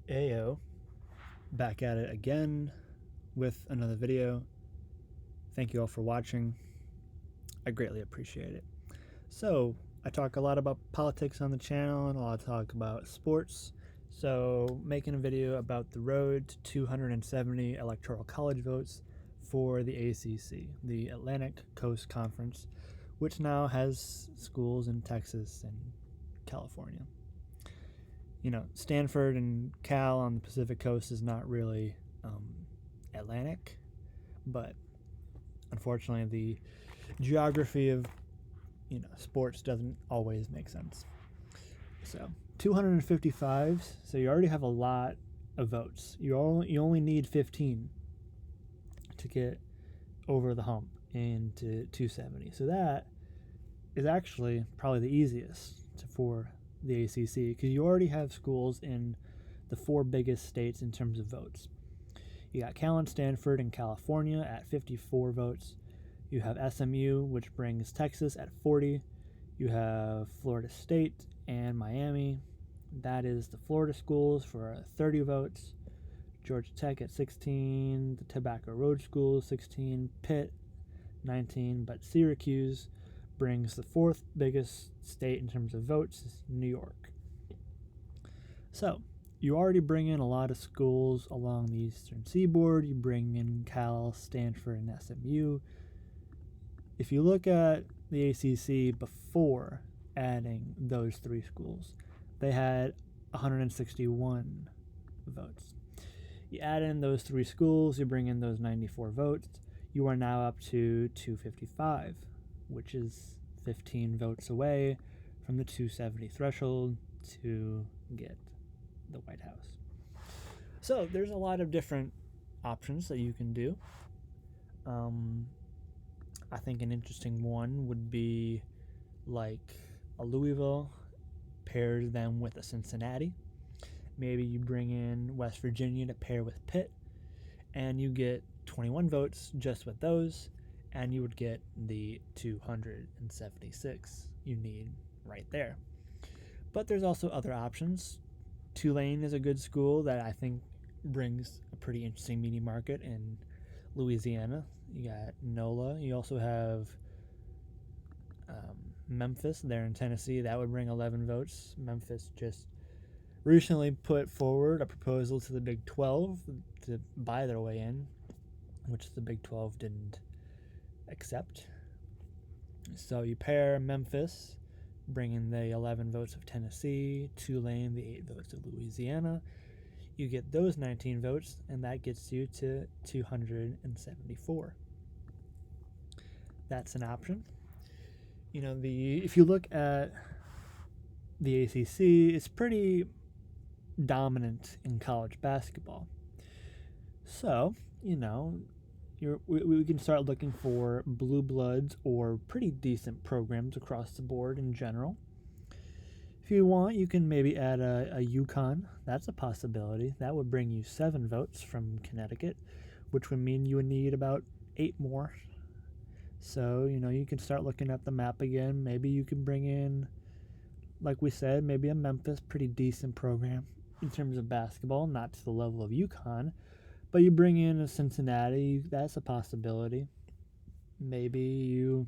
Ayo, back at it again with another video. Thank you all for watching. I greatly appreciate it. So, I talk a lot about politics on the channel and a lot of talk about sports. So, making a video about the road to 270 electoral college votes for the ACC, the Atlantic Coast Conference, which now has schools in Texas and California. Stanford and Cal on the Pacific Coast is not really Atlantic, but unfortunately the geography of sports doesn't always make sense. So 255, so you already have a lot of votes. You only need 15 to get over the hump into 270. So that is actually probably the easiest for the ACC because you already have schools in the four biggest states in terms of votes. You got Cal and Stanford in California at 54 votes. You have SMU, which brings Texas at 40. You have Florida State and Miami. That is the Florida schools for 30 votes. Georgia Tech at 16. The Tobacco Road schools, 16. Pitt, 19. But Syracuse brings the fourth biggest state in terms of votes, New York. So, you already bring in a lot of schools along the eastern seaboard. You bring in Cal, Stanford, and SMU. If you look at the ACC before adding those three schools, they had 161 votes. You add in those three schools, you bring in those 94 votes, you are now up to 255, which is 15 votes away from the 270 threshold to get the White House. So there's a lot of different options that you can do. I think an interesting one would be like a Louisville pairs them with a Cincinnati. Maybe you bring in West Virginia to pair with Pitt, and you get 21 votes just with those, and you would get the 276 you need right there. But there's also other options. Tulane is a good school that I think brings a pretty interesting media market in Louisiana. You got NOLA. You also have Memphis there in Tennessee. That would bring 11 votes. Memphis just recently put forward a proposal to the Big 12 to buy their way in, which the Big 12 didn't accept. So you pair Memphis, bring in the 11 votes of Tennessee, Tulane, the 8 votes of Louisiana. You get those 19 votes, and that gets you to 274. That's an option. If you look at the ACC, it's pretty dominant in college basketball. So, we can start looking for blue bloods or pretty decent programs across the board in general. If you want, you can maybe add a UConn. That's a possibility. That would bring you 7 votes from Connecticut, which would mean you would need about 8 more. So, you can start looking at the map again. Maybe you can bring in, like we said, maybe a Memphis, pretty decent program in terms of basketball, not to the level of UConn, but you bring in a Cincinnati, that's a possibility. Maybe you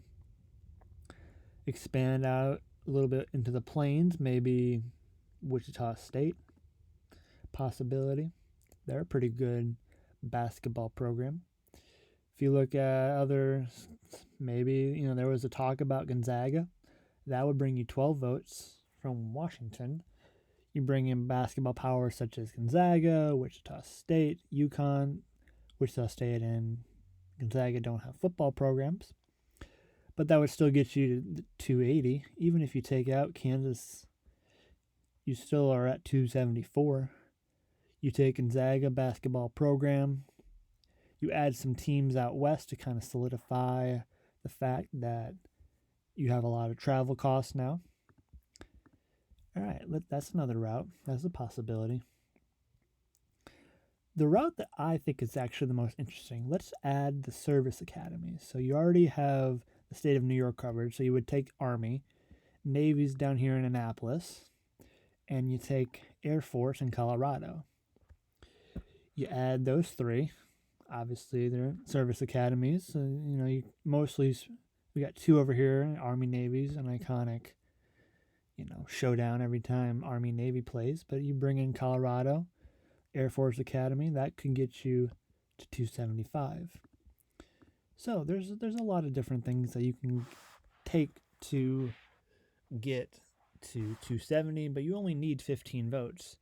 expand out a little bit into the plains, maybe Wichita State, possibility. They're a pretty good basketball program. If you look at others, maybe, there was a talk about Gonzaga. That would bring you 12 votes from Washington. You bring in basketball powers such as Gonzaga, Wichita State, UConn. Wichita State and Gonzaga don't have football programs, but that would still get you to 280. Even if you take out Kansas, you still are at 274. You take Gonzaga basketball program, you add some teams out west to kind of solidify the fact that you have a lot of travel costs now. All right, that's another route. That's a possibility. The route that I think is actually the most interesting, let's add the service academies. So you already have the state of New York covered, so you would take Army, Navy's down here in Annapolis, and you take Air Force in Colorado. You add those three. Obviously, they're service academies. So, you mostly we got two over here, Army Navy's an iconic, showdown every time Army Navy plays. But you bring in Colorado Air Force Academy, that can get you to 275. So there's a lot of different things that you can take to get to 270, but you only need 15 votes.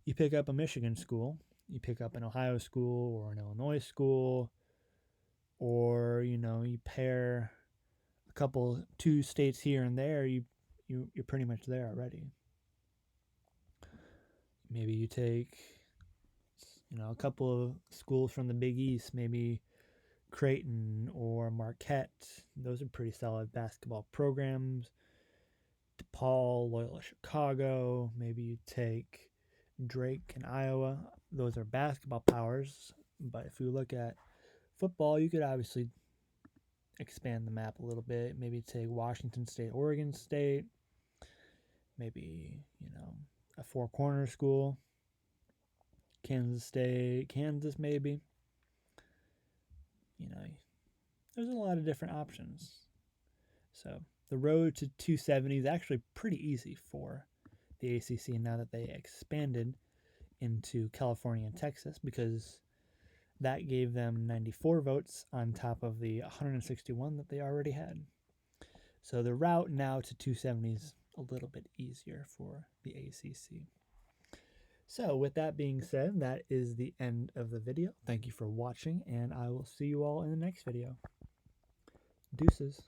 You pick up a Michigan school, you pick up an Ohio school or an Illinois school, or you pair two states here and there, you're pretty much there already. Maybe you take a couple of schools from the Big East, maybe Creighton or Marquette. Those are pretty solid basketball programs. DePaul, Loyola Chicago. Maybe you take Drake and Iowa. Those are basketball powers. But if you look at football, you could obviously expand the map a little bit. Maybe take Washington State, Oregon State. Maybe, a Four Corner school. Kansas State, Kansas maybe. There's a lot of different options. So the road to 270 is actually pretty easy for the ACC now that they expanded into California and Texas, because that gave them 94 votes on top of the 161 that they already had. So the route now to 270 is a little bit easier for the ACC. So with that being said, that is the end of the video. Thank you for watching, and I will see you all in the next video. Deuces.